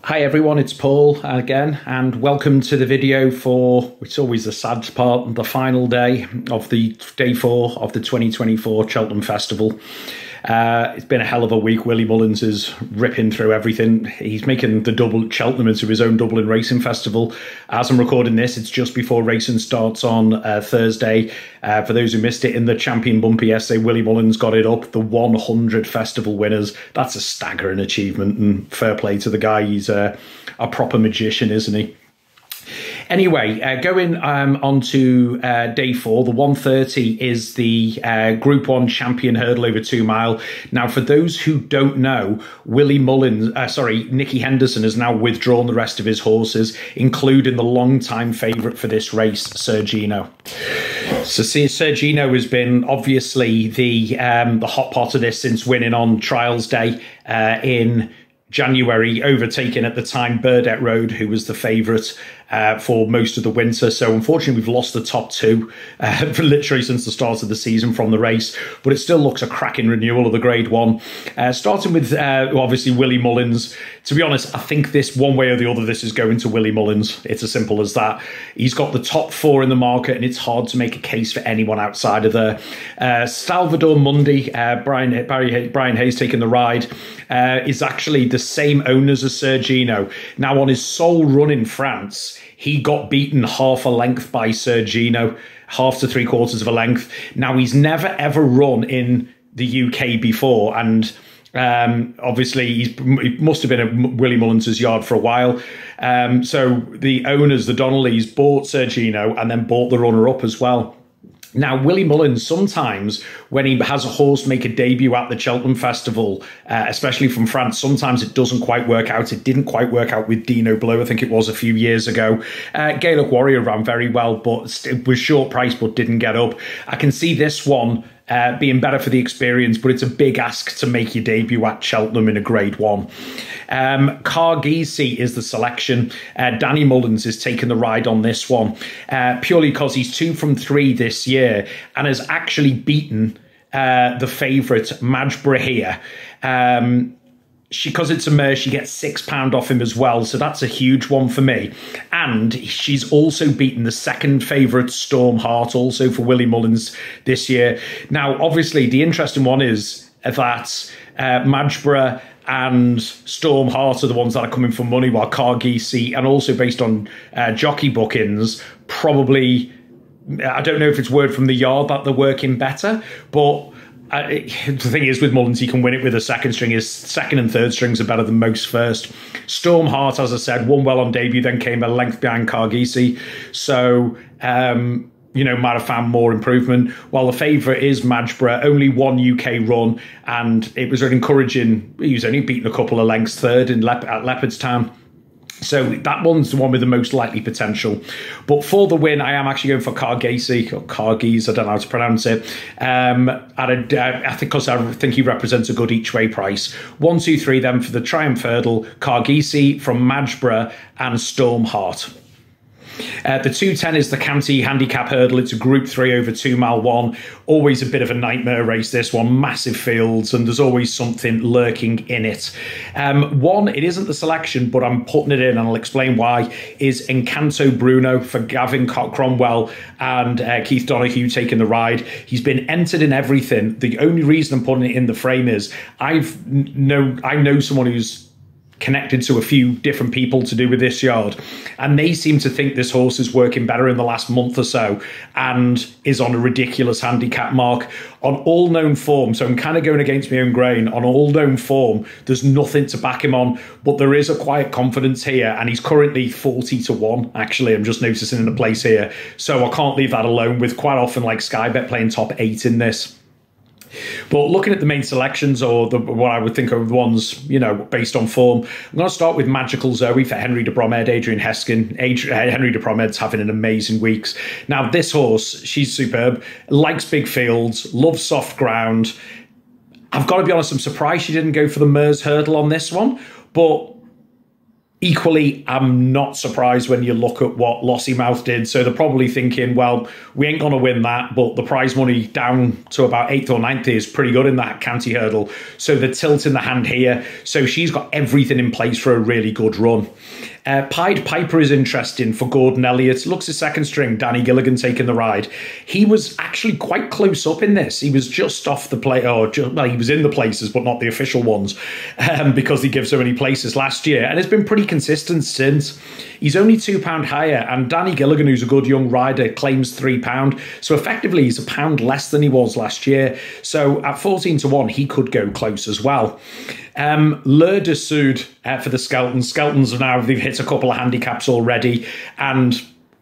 Hi everyone, it's Paul again, and welcome to the video for, it's always the sad part, the final day of the day 4 of the 2024 Cheltenham Festival. It's been a hell of a week. Willie Mullins is ripping through everything. He's making the double Cheltenham into his own Dublin Racing Festival. As I'm recording this, it's just before racing starts on Thursday. For those who missed it, in the Champion Bumpy essay, Willie Mullins got it up. The 100 festival winners. That's a staggering achievement, and fair play to the guy. He's a proper magician, isn't he? Anyway, going on to day 4, the 130 is the Group 1 champion hurdle over 2 mile. Now, for those who don't know, Nicky Henderson has now withdrawn the rest of his horses, including the long-time favourite for this race, Sergino. So Sergino has been obviously the hot pot of this since winning on Trials Day in January, overtaking at the time Burdett Road, who was the favourite for most of the winter. So unfortunately, we've lost the top 2 literally since the start of the season from the race, but it still looks a cracking renewal of the Grade 1. Starting with obviously Willie Mullins. To be honest, I think this, one way or the other, this is going to Willie Mullins. It's as simple as that. He's got the top 4 in the market, and it's hard to make a case for anyone outside of there. Salvador Mundi, Brian Hayes taking the ride, is actually the same owners as Sergino. Now, on his sole run in France, he got beaten half a length by Sergino, half to 3/4 of a length. Now, he's never ever run in the UK before, and obviously he must have been at Willie Mullins' yard for a while. So the owners, the Donnellys, bought Sergino and then bought the runner-up as well. Now, Willie Mullins, sometimes when he has a horse make a debut at the Cheltenham Festival, especially from France, sometimes it doesn't quite work out. It didn't quite work out with Dino Blue, I think it was a few years ago. Gaelic Warrior ran very well, but it was short price, but didn't get up. I can see this one being better for the experience, but it's a big ask to make your debut at Cheltenham in a Grade 1. Cargisi is the selection. Danny Mullins is taking the ride on this one, purely because he's 2 from 3 this year and has actually beaten the favourite, Majbra here. Because it's a mare, she gets £6 off him as well, so that's a huge one for me. And she's also beaten the second favourite, Storm Heart, also for Willie Mullins this year. Now, obviously, the interesting one is that Majbra and Storm Heart are the ones that are coming for money, while Cargisi, and also based on jockey bookings, probably, I don't know if it's word from the yard that they're working better, but the thing is, with Mullins, he can win it with a second string. His second and third strings are better than most first. Storm Heart, as I said, won well on debut, then came a length behind Cargisi. So, might have found more improvement. While the favourite is Majbra, only 1 UK run, and it was an encouraging, he was only beaten a couple of lengths third at Leopardstown. So that one's the one with the most likely potential. But for the win, I am actually going for Cargisi, or Cargis, I don't know how to pronounce it. Because I think he represents a good each-way price. 1, 2, 3 then for the Triumph Hurdle, Cargisi from Majbra and Storm Heart. The 210 is the County Handicap Hurdle. It's a Group 3 over 2 mile 1. Always a bit of a nightmare race, this one. Massive fields, and there's always something lurking in it. One, it isn't the selection, but I'm putting it in, and I'll explain why, is Encanto Bruno for Gavin Cromwell and Keith Donoghue taking the ride. He's been entered in everything. The only reason I'm putting it in the frame is I know someone who's connected to a few different people to do with this yard, and they seem to think this horse is working better in the last month or so and is on a ridiculous handicap mark on all known form. So I'm kind of going against my own grain. On all known form, there's nothing to back him on, but there is a quiet confidence here, and he's currently 40-1. Actually, I'm just noticing in the place here, so I can't leave that alone, with quite often like Sky Bet playing top 8 in this. But looking at the main selections, or what I would think are the ones, based on form, I'm going to start with Magical Zoe for Henry de Bromhead, Adrian Heskin. Henry de Bromhead's having an amazing week. Now, this horse, she's superb, likes big fields, loves soft ground. I've got to be honest, I'm surprised she didn't go for the Mers Hurdle on this one, but Equally, I'm not surprised when you look at what Lossiemouth did. So they're probably thinking, well, we ain't going to win that, but the prize money down to about 8th or 9th is pretty good in that county hurdle. So they're tilting the hand here. So she's got everything in place for a really good run. Pied Piper is interesting for Gordon Elliott. Looks a second string, Danny Gilligan taking the ride. He was actually quite close up in this. He was just off the play, well, he was in the places, but not the official ones, because he gives so many places last year. And it's been pretty consistent since. He's only £2 higher, and Danny Gilligan, who's a good young rider, claims £3. So effectively, he's £1 less than he was last year. So at 14-1, he could go close as well. Le de Sud for the Skeltons. Skeltons they've hit a couple of handicaps already, and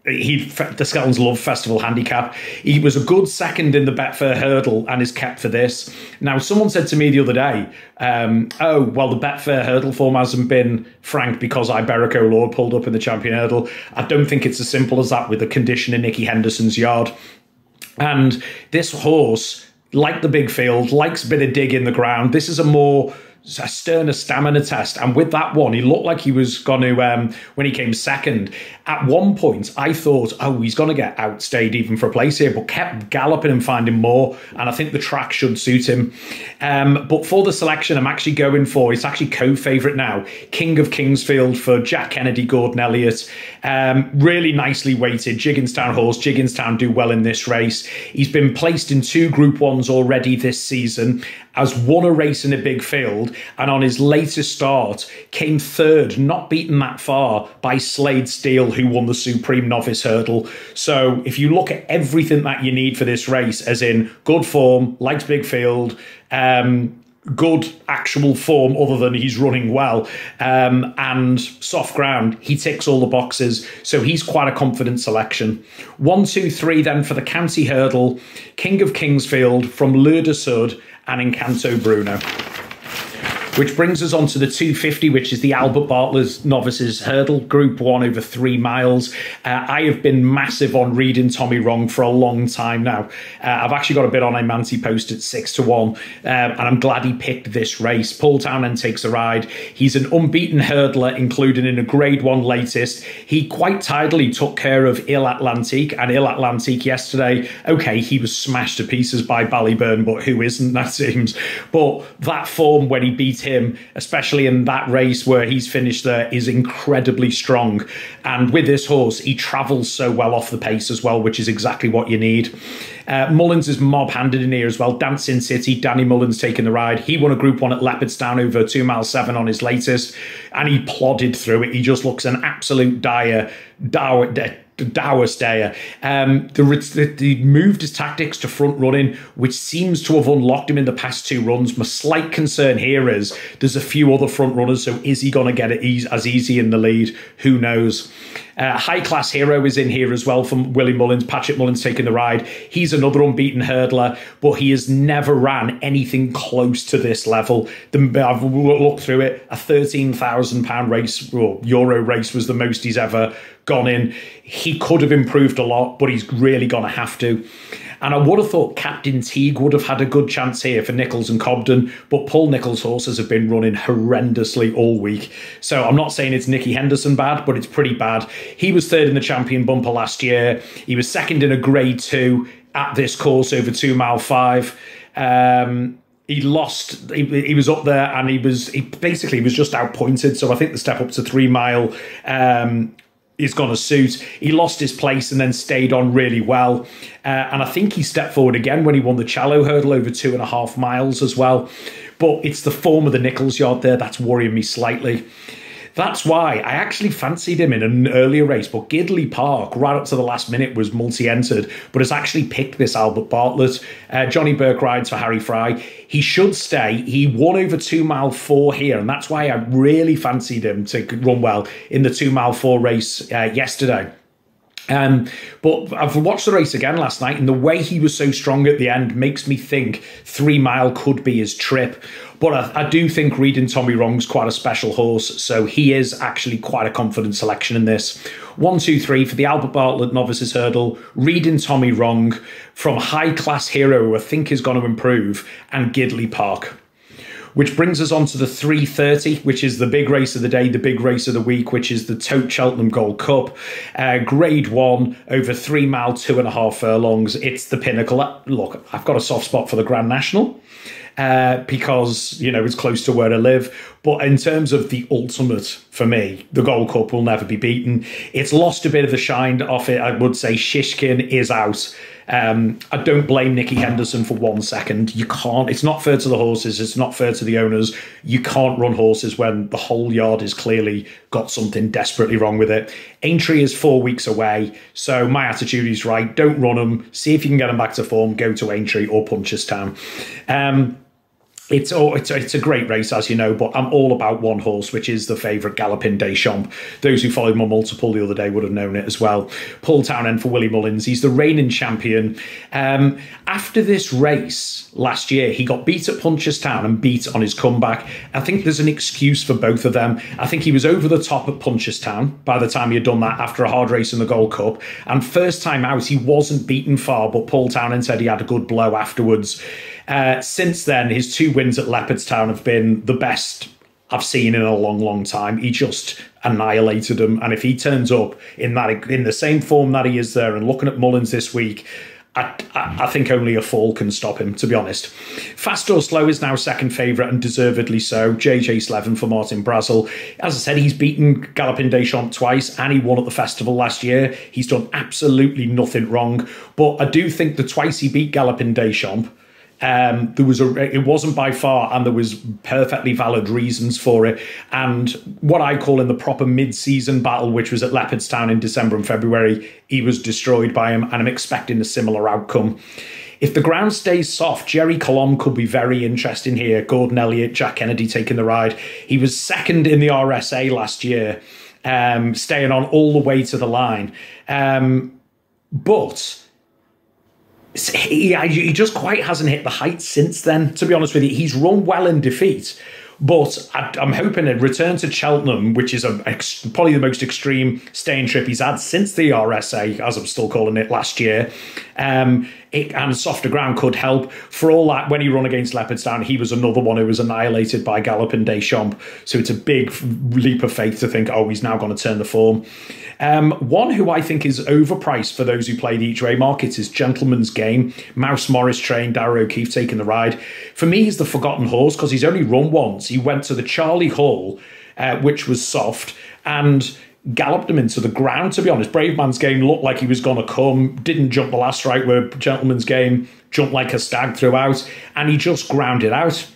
the Skeltons love Festival handicap. He was a good second in the Betfair hurdle and is kept for this. Now, someone said to me the other day, oh, well, the Betfair hurdle form hasn't been franked because Iberico Lord pulled up in the champion hurdle. I don't think it's as simple as that with the condition in Nicky Henderson's yard. And this horse, like the big field, likes a bit of dig in the ground. This is a sterner stamina test, and with that one he looked like he was going to when he came second. At one point I thought, oh, he's going to get outstayed even for a place here, but kept galloping and finding more, and I think the track should suit him. But for the selection, I'm actually going for, it's actually co-favourite now, King of Kingsfield for Jack Kennedy, Gordon Elliott. Really nicely weighted Jigginstown horse. Jigginstown do well in this race. He's been placed in 2 Group 1s already this season, has won a race in a big field, and on his latest start came third, not beaten that far, by Slade Steele, who won the Supreme Novice Hurdle. So if you look at everything that you need for this race, as in good form, likes big field, good actual form other than he's running well, and soft ground, he ticks all the boxes. So he's quite a confident selection. 1, 2, 3 then for the county hurdle, King of Kingsfield from Le de Sud and Encanto Bruno. Which brings us on to the 250, which is the Albert Bartlett's Novices Hurdle, Group 1 over 3 miles. I have been massive on reading Tommy wrong for a long time now. I've actually got a bit on a Manti post at 6-1, and I'm glad he picked this race. Paul Townend takes a ride. He's an unbeaten hurdler, including in a Grade 1 latest. He quite tidily took care of Il Atlantique, and Il Atlantique yesterday, okay, he was smashed to pieces by Ballyburn, but who isn't, that seems. But that form when he beat him, especially in that race where he's finished there, is incredibly strong. And with this horse, he travels so well off the pace as well, which is exactly what you need. Mullins is mob-handed in here as well. Dancing City, Danny Mullins taking the ride. He won a Group 1 at Leopardstown over 2 mile 7 on his latest, and he plodded through it. He just looks an absolute dour stayer. He moved his tactics to front running, which seems to have unlocked him in the past 2 runs. My slight concern here is there's a few other front runners, so is he going to get it as easy in the lead? Who knows? High Class Hero is in here as well from Willie Mullins. Patrick Mullins taking the ride. He's another unbeaten hurdler, but he has never ran anything close to this level. I've looked through it. A £13,000 race, or Euro race, was the most he's ever gone in. He could have improved a lot, but he's really going to have to. And I would have thought Captain Teague would have had a good chance here for Nichols and Cobden, but Paul Nichols' horses have been running horrendously all week. So I'm not saying it's Nicky Henderson bad, but it's pretty bad. He was third in the champion bumper last year. He was second in a Grade 2 at this course over 2 mile 5. He lost, he was up there, and he basically was just outpointed. So I think the step up to 3 mile is going to suit. He lost his place and then stayed on really well. And I think he stepped forward again when he won the Challow hurdle over 2.5 miles as well. But it's the form of the Nichols yard there that's worrying me slightly. That's why I actually fancied him in an earlier race, but Gidley Park, right up to the last minute, was multi-entered, but has actually picked this Albert Bartlett. Johnny Burke rides for Harry Fry. He should stay. He won over 2 mile 4 here, and that's why I really fancied him to run well in the 2 mile 4 race yesterday. But I've watched the race again last night, and the way he was so strong at the end makes me think 3 mile could be his trip. But I do think Reading Tommy Wrong's quite a special horse, so he is actually quite a confident selection in this. 1, 2, 3 for the Albert Bartlett Novices Hurdle, Reading Tommy Wrong from High Class Hero, who I think is going to improve, and Gidley Park. which brings us on to the 3:30, which is the big race of the day, the big race of the week, which is the Tote Cheltenham Gold Cup, Grade 1, over 3 mile, 2.5 furlongs. It's the pinnacle. Look, I've got a soft spot for the Grand National. Because, you know, it's close to where I live. But in terms of the ultimate, for me, the Gold Cup will never be beaten. It's lost a bit of the shine off it. I would say Shishkin is out. I don't blame Nicky Henderson for 1 second. You can't. It's not fair to the horses. It's not fair to the owners. You can't run horses when the whole yard has clearly got something desperately wrong with it. Aintree is 4 weeks away. So my attitude is right. Don't run them. See if you can get them back to form. Go to Aintree or Punchestown. It's a great race, as you know, but I'm all about one horse, which is the favourite, Galloping Deschamps. Those who followed my multiple the other day would have known it as well. Paul Townend for Willie Mullins. He's the reigning champion. After this race last year, he got beat at Punchestown and beat on his comeback. I think there's an excuse for both of them. I think he was over the top at Punchestown by the time he had done that after a hard race in the Gold Cup. And first time out, he wasn't beaten far, but Paul Townend said he had a good blow afterwards. Since then, his 2 wins at Leopardstown have been the best I've seen in a long, long time. He just annihilated them. And if he turns up in the same form that he is there, and looking at Mullins this week, I think only a fall can stop him, to be honest. Fast or Slow is now second favourite, and deservedly so. JJ Slevin for Martin Brazel. As I said, he's beaten Galloping Deschamps twice, and he won at the festival last year. He's done absolutely nothing wrong. But I do think the twice he beat Galloping Deschamps, it wasn't by far, and there was perfectly valid reasons for it. And what I call in the proper mid-season battle, which was at Leopardstown in December and February, he was destroyed by him, and I'm expecting a similar outcome. If the ground stays soft, Jerry Colombe could be very interesting here. Gordon Elliott, Jack Kennedy taking the ride. He was second in the RSA last year, staying on all the way to the line. But he just quite hasn't hit the heights since then, to be honest with you. He's run well in defeat, but I'm hoping a return to Cheltenham, which is probably the most extreme staying trip he's had since the RSA, as I'm still calling it, last year, and softer ground could help. For all that, when he run against Leopardstown, he was another one who was annihilated by Galloping Deschamps. So it's a big leap of faith to think, oh, he's now going to turn the form. One who I think is overpriced for those who play the each-way markets is Gentleman's Game. Mouse Morris trained, Darragh O'Keefe taking the ride. For me, he's the forgotten horse because he's only run once. He went to the Charlie Hall, which was soft, and galloped him into the ground, to be honest. Brave Man's Game looked like he was going to come, didn't jump the last right, where Gentleman's Game jumped like a stag throughout, and he just ground it out.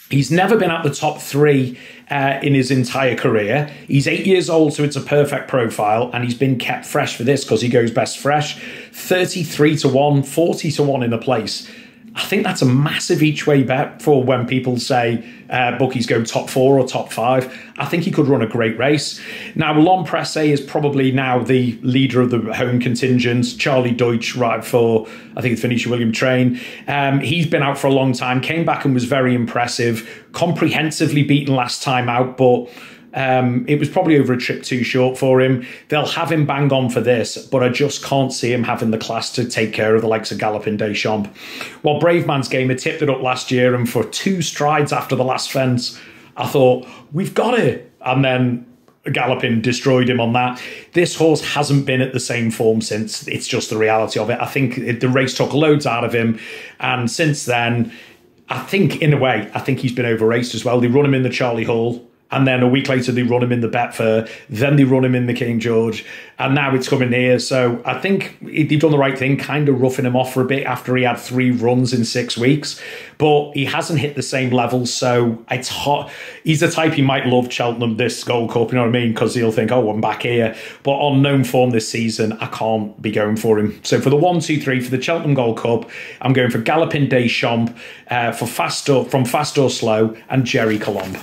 He's never been at the top 3 in his entire career. He's 8 years old, so it's a perfect profile, and he's been kept fresh for this because he goes best fresh. 33-1, 40-1 in the place. I think that's a massive each-way bet for when people say bookies go top 4 or top 5. I think he could run a great race. Now, L'Homme Pressé is probably now the leader of the home contingent. Charlie Deutsch, right for, I think it's Venetia William Train. He's been out for a long time, came back and was very impressive. Comprehensively beaten last time out, but it was probably over a trip too short for him. They'll have him bang on for this, but I just can't see him having the class to take care of the likes of Galloping Deschamps. While Brave Man's Game had tipped it up last year, and for 2 strides after the last fence, I thought, we've got it. And then Galloping destroyed him on that. This horse hasn't been at the same form since. It's just the reality of it. I think the race took loads out of him, and since then, I think, in a way, I think he's been over-raced as well. They run him in the Charlie Hall, and then a week later they run him in the Betfair, then they run him in the King George, and now it's coming here. So I think they've done the right thing, kind of roughing him off for a bit after he had 3 runs in 6 weeks. But he hasn't hit the same level, so it's hot. He's the type he might love Cheltenham this Gold Cup, you know what I mean? Because he'll think, oh, I'm back here. But on known form this season, I can't be going for him. So for the 1, 2, 3 for the Cheltenham Gold Cup, I'm going for Galloping Deschamps, from Fast or Slow, and Jerry Colombe.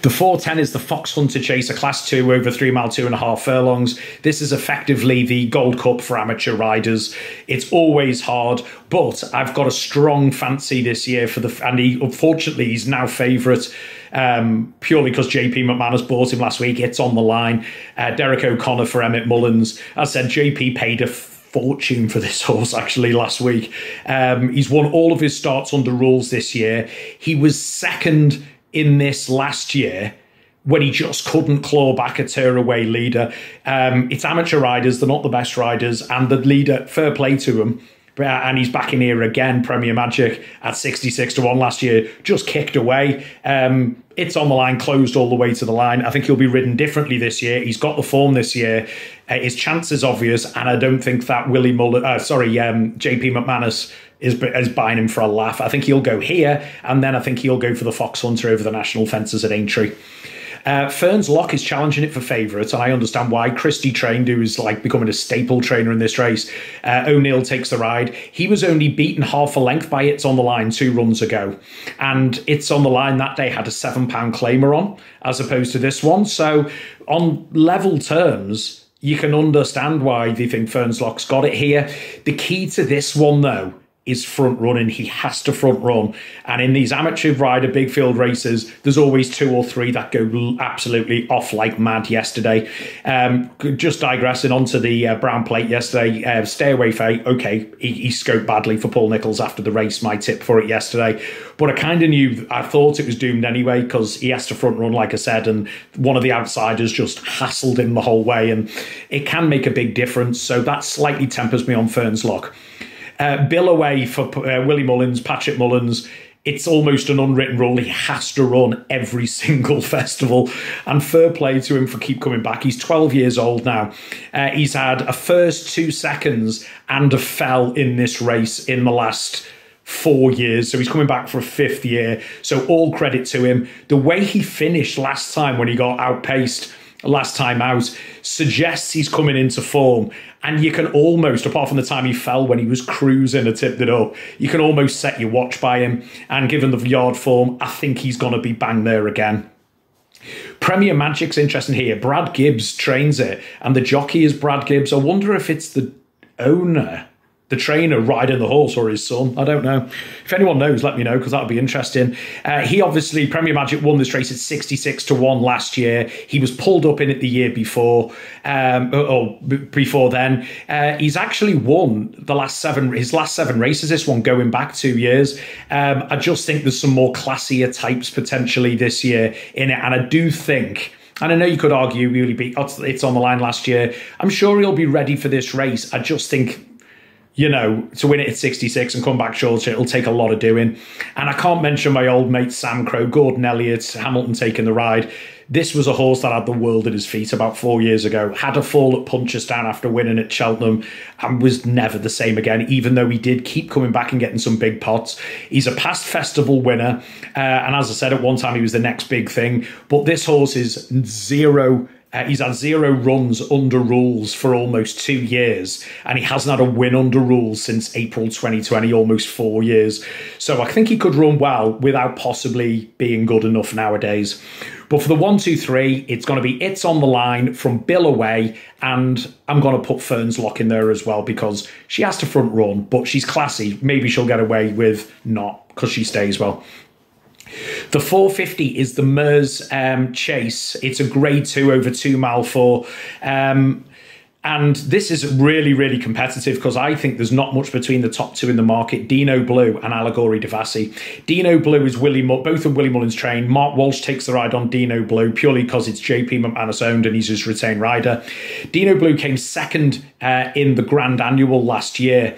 The 4:10 is the Fox Hunter Chaser Class 2 over 3 mile, 2.5 furlongs. This is effectively the Gold Cup for amateur riders. It's always hard, but I've got a strong fancy this year for and unfortunately, he's now favourite. Purely because JP McManus bought him last week. It's on the line. Derek O'Connor for Emmett Mullins. As I said, JP paid a fortune for this horse, actually, last week. He's won all of his starts under rules this year. He was second in this last year when he just couldn't claw back a tear-away leader. It's amateur riders, they're not the best riders, and the leader, fair play to him, and he's back in here again, Premier Magic, at 66 to 1 last year, just kicked away. It's on the line, closed all the way to the line. I think he'll be ridden differently this year. He's got the form this year. His chance is obvious, and I don't think that JP McManus is buying him for a laugh. I think he'll go here, and then I think he'll go for the Fox Hunter over the national fences at Aintree. Ferns Lock is challenging it for favourite, and I understand why. Christie trained, who is like becoming a staple trainer in this race. O'Neill takes the ride. He was only beaten half a length by It's on the Line 2 runs ago, and It's on the Line that day had a £7 claimer on, as opposed to this one. So on level terms, you can understand why they think Ferns Lock's got it here. The key to this one, though, is front running. He has to front run. And in these amateur rider big field races, there's always 2 or 3 that go absolutely off like mad yesterday. Just digressing onto the Brown Plate yesterday, Stay Away Faye, okay, he scoped badly for Paul Nicholls after the race, my tip for it yesterday. But I thought it was doomed anyway, because he has to front run, like I said, and one of the outsiders just hassled him the whole way, and it can make a big difference. So that slightly tempers me on Ferns Lock. Bill Away for Willie Mullins, Patrick Mullins. It's almost an unwritten rule. He has to run every single festival, and fair play to him for keep coming back. He's 12 years old now. He's had a first 2 seconds and a fell in this race in the last 4 years, so he's coming back for a 5th year, so all credit to him. The way he finished last time when he got outpaced last time out suggests he's coming into form, and you can almost, apart from the time he fell when he was cruising and tipped it up, you can almost set your watch by him, and given the yard form, I think he's going to be bang there again. Premier Magic's interesting here. Brad Gibbs trains it, and the jockey is Brad Gibbs. I wonder if it's the owner, the trainer, riding the horse, or his son. I don't know. If anyone knows, let me know, because that'll be interesting. He obviously, Premier Magic won this race at 66 to 1 last year. He was pulled up in it the year before, before then. He's actually won his last 7 races, this one going back 2 years. I just think there's some more classier types potentially this year in it, and I do think, and I know you could argue he really beat It's on the Line last year. I'm sure he'll be ready for this race. I just think, you know, to win it at 66 and come back short, it'll take a lot of doing. And I can't mention my old mate Sam Crow, Gordon Elliott, Hamilton taking the ride. This was a horse that had the world at his feet about 4 years ago, had a fall at Punchestown after winning at Cheltenham, and was never the same again, even though he did keep coming back and getting some big pots. He's a past festival winner, and as I said, at one time he was the next big thing. But this horse is zero. He's had 0 runs under rules for almost 2 years, and he hasn't had a win under rules since April 2020, almost 4 years. So I think he could run well without possibly being good enough nowadays. But for the 1, 2, 3, it's going to be It's on the Line from Bill Away, and I'm going to put Ferns Lock in there as well, because she has to front run, but she's classy. Maybe she'll get away with not, because she stays well. The 450 is the Mers Chase. It's a grade 2 over 2 mile 4. And this is really, really competitive, because I think there's not much between the top 2 in the market, Dino Blue and Allegory Devassi. Dino Blue is both of Willie Mullins trained. Mark Walsh takes the ride on Dino Blue purely because it's JP McManus owned and he's his retained rider. Dino Blue came second in the Grand Annual last year,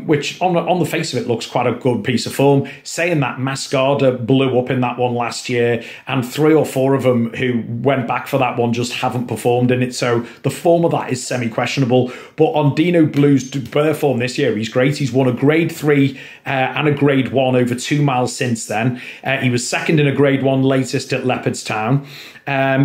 which on the face of it looks quite a good piece of form. Saying that, Mascada blew up in that one last year, and 3 or 4 of them who went back for that one just haven't performed in it. So the form of that is semi-questionable. But on Dino Blue's birth form this year, he's great. He's won a grade 3 and a grade 1 over 2 miles since then. He was second in a grade 1 latest at Leopardstown.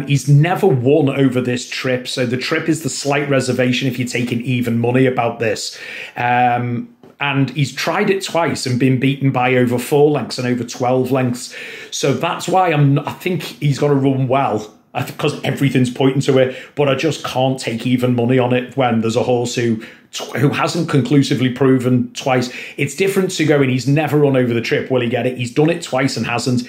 He's never won over this trip, so the trip is the slight reservation if you're taking even money about this. And he's tried it twice and been beaten by over 4 lengths and over 12 lengths. So that's why I think he's got to run well, because everything's pointing to it, but I just can't take even money on it when there's a horse who who hasn't conclusively proven twice. It's different to going, he's never run over the trip. Will he get it? He's done it twice and hasn't.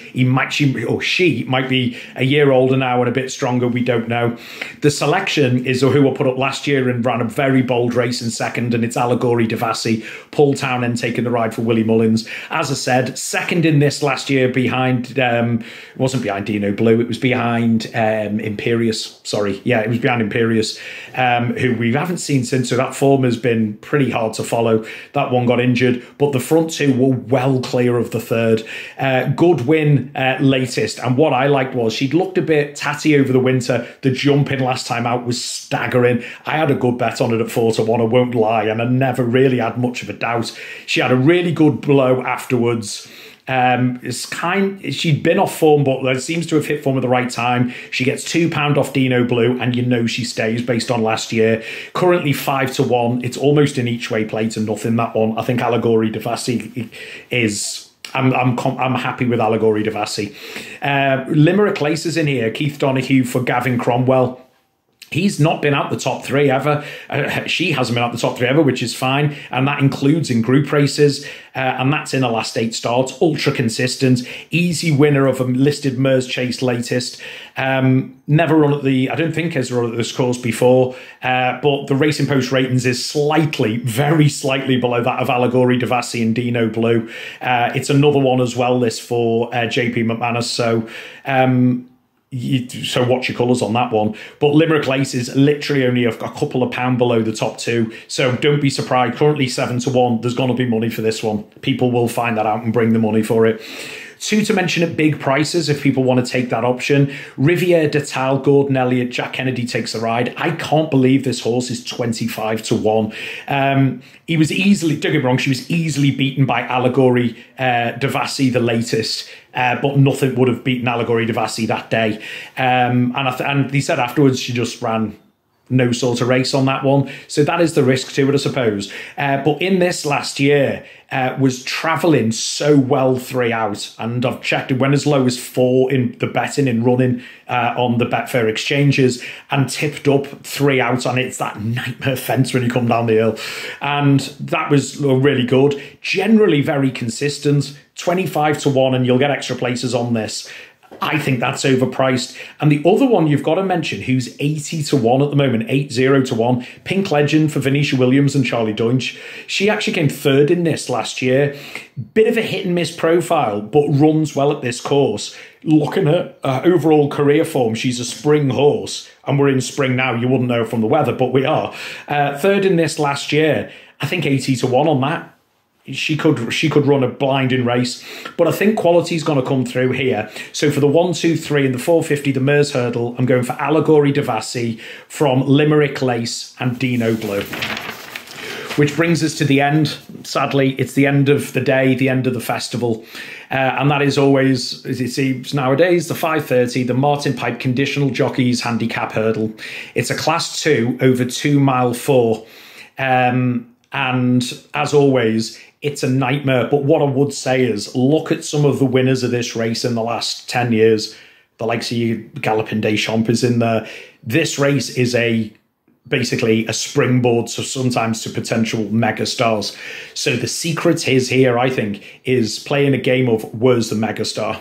She might be a year older now and a bit stronger. We don't know. The selection is who were put up last year and ran a very bold race in second, and it's Allegory Devassi. Paul Townend taking the ride for Willie Mullins. As I said, second in this last year behind, it wasn't behind Dino Blue, it was behind Imperious. Sorry. Yeah, it was behind Imperious, who we haven't seen since. So that form has been pretty hard to follow. That one got injured, but the front two were well clear of the third. Good win latest, and what I liked was she'd looked a bit tatty over the winter. The jump in last time out was staggering. I had a good bet on it at 4-1, I won't lie, and I never really had much of a doubt. She had a really good blow afterwards. She'd been off form, but it seems to have hit form at the right time. She gets £2 off Dino Blue, and you know she stays based on last year. Currently 5-1. It's almost an each way play to nothing, that one. I think Allegory Devassi is. I'm happy with Allegory Devassi. Limerick Lace is in here. Keith Donoghue for Gavin Cromwell. He's not been out the top three ever. She hasn't been out the top three ever, which is fine. And that includes in group races. And that's in her last 8 starts. Ultra consistent. Easy winner of a listed Mers Chase latest. Never run at I don't think has run at this course before. But the Racing Post ratings is very slightly below that of Allegory Devassi and Dino Blue. It's another one as well, this for JP McManus. So watch your colours on that one. But Limerick Lace is literally only a couple of pound below the top two. So don't be surprised. Currently 7-1. There's going to be money for this one. People will find that out and bring the money for it. 2 to mention at big prices if people want to take that option. Riviere de Tal, Gordon Elliott, Jack Kennedy takes the ride. I can't believe this horse is 25-1. He was easily, don't get me wrong, she was easily beaten by Allegory Devassi, the latest. But nothing would have beaten Allegory Devassi that day. And he said afterwards she just ran no sort of race on that one. So that is the risk to it, I suppose. But in this last year, was travelling so well 3 out. And I've checked it went as low as 4 in the betting in running on the Betfair exchanges and tipped up 3 out. And it's that nightmare fence when you come down the hill. And that was really good. Generally very consistent. 25-1, and you'll get extra places on this. I think that's overpriced. And the other one you've got to mention, who's 80-1 at the moment, 80-1, Pink Legend for Venetia Williams and Charlie Dunch. She actually came third in this last year. Bit of a hit and miss profile, but runs well at this course. Looking at overall career form, she's a spring horse. And we're in spring now. You wouldn't know from the weather, but we are. Third in this last year. I think 80-1 on that. She could run a blinding race, but I think quality is going to come through here. So for the 1, 2, 3 and the 450, the Mers Hurdle, I'm going for Allegory Devassi from Limerick Lace and Dino Blue. Which brings us to the end. Sadly, it's the end of the day, the end of the festival. And that is always, as it seems nowadays, the 5:30, the Martin Pipe Conditional Jockeys Handicap Hurdle. It's a Class 2 over 2 mile 4. And as always, it's a nightmare. But what I would say is look at some of the winners of this race in the last 10 years. The likes of you, Galloping Deschamps is in there. This race is basically a springboard sometimes to potential megastars. So the secret is here, I think, is playing a game of where's the megastar.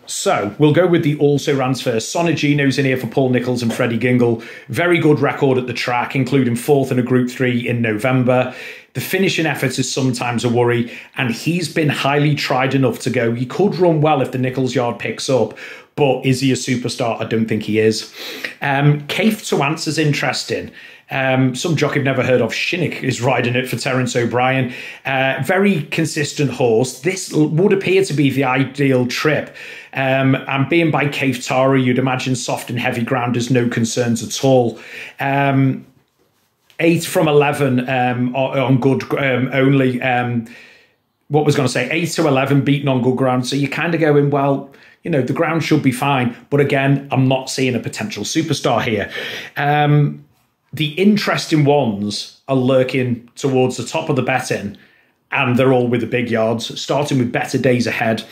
So we'll go with the also rans first. Sonagino's in here for Paul Nichols and Freddie Gingle. Very good record at the track, including 4th in a Group 3 in November. The finishing effort is sometimes a worry, and he's been highly tried enough to go. He could run well if the Nichols yard picks up, but is he a superstar? I don't think he is. Cafe to Answer's interesting. Some jockey I've never heard of, Shinnick, is riding it for Terence O'Brien. Very consistent horse. This would appear to be the ideal trip. And being by Cafe Tara, you'd imagine soft and heavy ground is no concerns at all. 8 from 11 on good only. What was going to say 8 to 11 beaten on good ground. So you're kind of going, well, you know, the ground should be fine. But again, I'm not seeing a potential superstar here. The interesting ones are lurking towards the top of the betting. and they're all with the big yards, starting with Better Days Ahead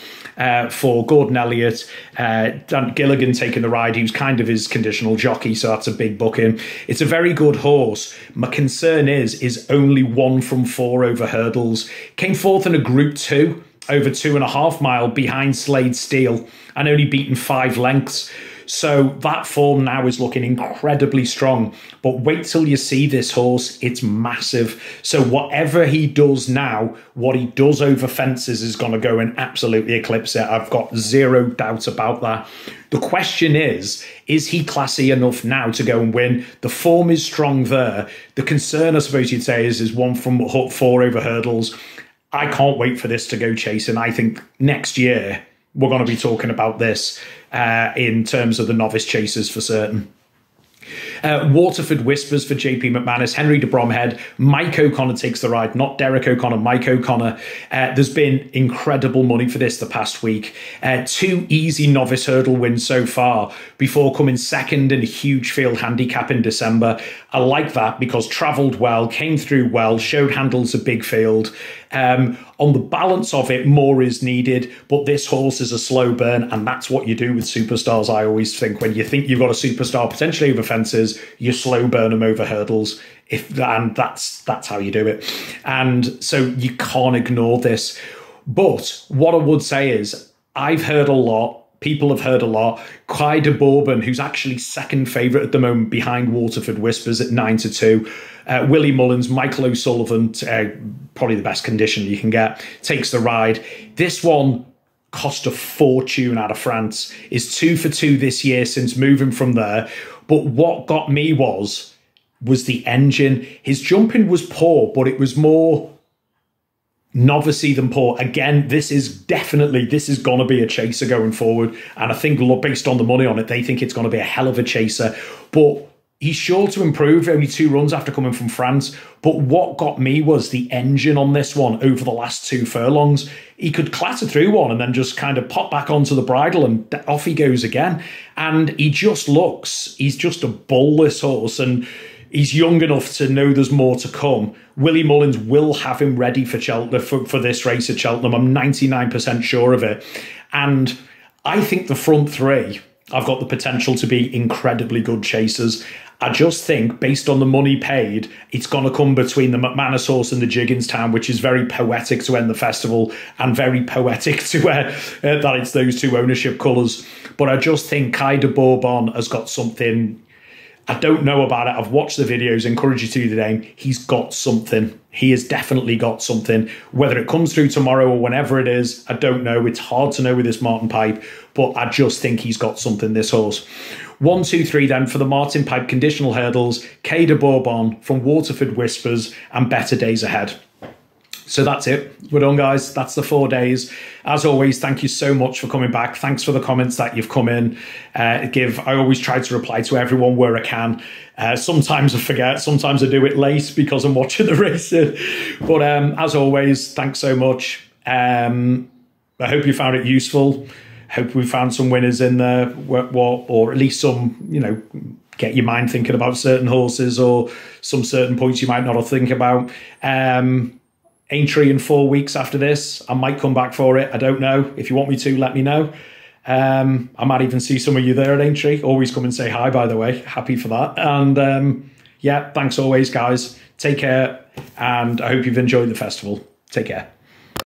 for Gordon Elliott. Dan Gilligan taking the ride. He was kind of his conditional jockey, so that's a big booking. It's a very good horse. My concern is only 1 from 4 over hurdles. Came fourth in a Group 2 over 2.5 mile behind Slade Steel and only beaten 5 lengths. So that form now is looking incredibly strong. But wait till you see this horse. It's massive. So whatever he does now, what he does over fences is going to go and absolutely eclipse it. I've got zero doubt about that. The question is he classy enough now to go and win? The form is strong there. The concern, I suppose you'd say, is 1 from 4 over hurdles. I can't wait for this to go chasing. I think next year we're going to be talking about this in terms of the novice chasers for certain. Waterford Whispers for JP McManus, Henry de Bromhead, Mike O'Connor takes the ride, not Derek O'Connor, Mike O'Connor. There's been incredible money for this the past week. 2 easy novice hurdle wins so far before coming second in a huge field handicap in December. I like that because travelled well, came through well, showed handles a big field. On the balance of it, more is needed, but this horse is a slow burn, and that's what you do with superstars. I always think when you think you've got a superstar potentially over fences, you slow burn them over hurdles, and that's how you do it. And so you can't ignore this. But what I would say is I've heard a lot. People have heard a lot. Kai de Bourbon, who's actually second favourite at the moment behind Waterford Whispers at 9-2. Willie Mullins, Michael O'Sullivan, probably the best condition you can get, takes the ride. This one cost a fortune out of France. Is 2 for 2 this year since moving from there. But what got me was the engine. His jumping was poor, but it was more novice-y than poor. Again, this is going to be a chaser going forward. And I think based on the money on it, they think it's going to be a hell of a chaser. But he's sure to improve, only 2 runs after coming from France. But what got me was the engine on this one over the last 2 furlongs. He could clatter through one and then just kind of pop back onto the bridle and off he goes again. And he's just a bull, this horse. And he's young enough to know there's more to come. Willie Mullins will have him ready for for this race at Cheltenham. I'm 99% sure of it. And I think the front 3 have got the potential to be incredibly good chasers. I just think, based on the money paid, it's going to come between the McManus horse and the Gigginstown, which is very poetic to end the festival and very poetic to that it's those 2 ownership colours. But I just think Kai de Bourbon has got something. I don't know about it. I've watched the videos, encourage you to today. He's got something. He has definitely got something. Whether it comes through tomorrow or whenever it is, I don't know. It's hard to know with this Martin Pipe, but I just think he's got something, this horse. 1, 2, 3 then for the Martin Pipe conditional hurdles, K de Bourbon from Waterford Whispers and Better Days Ahead. So that's it. We're done, guys. That's the 4 days. As always, thank you so much for coming back. Thanks for the comments that you've come in. I always try to reply to everyone where I can. Sometimes I forget. Sometimes I do it late because I'm watching the racing. But as always, thanks so much. I hope you found it useful. Hope we found some winners in there, or at least some, get your mind thinking about certain horses or some certain points you might not have think about. Aintree in 4 weeks after this. I might come back for it. I don't know. If you want me to, let me know. I might even see some of you there at Aintree. Always come and say hi, by the way. Happy for that. And yeah, thanks always, guys. Take care. And I hope you've enjoyed the festival. Take care.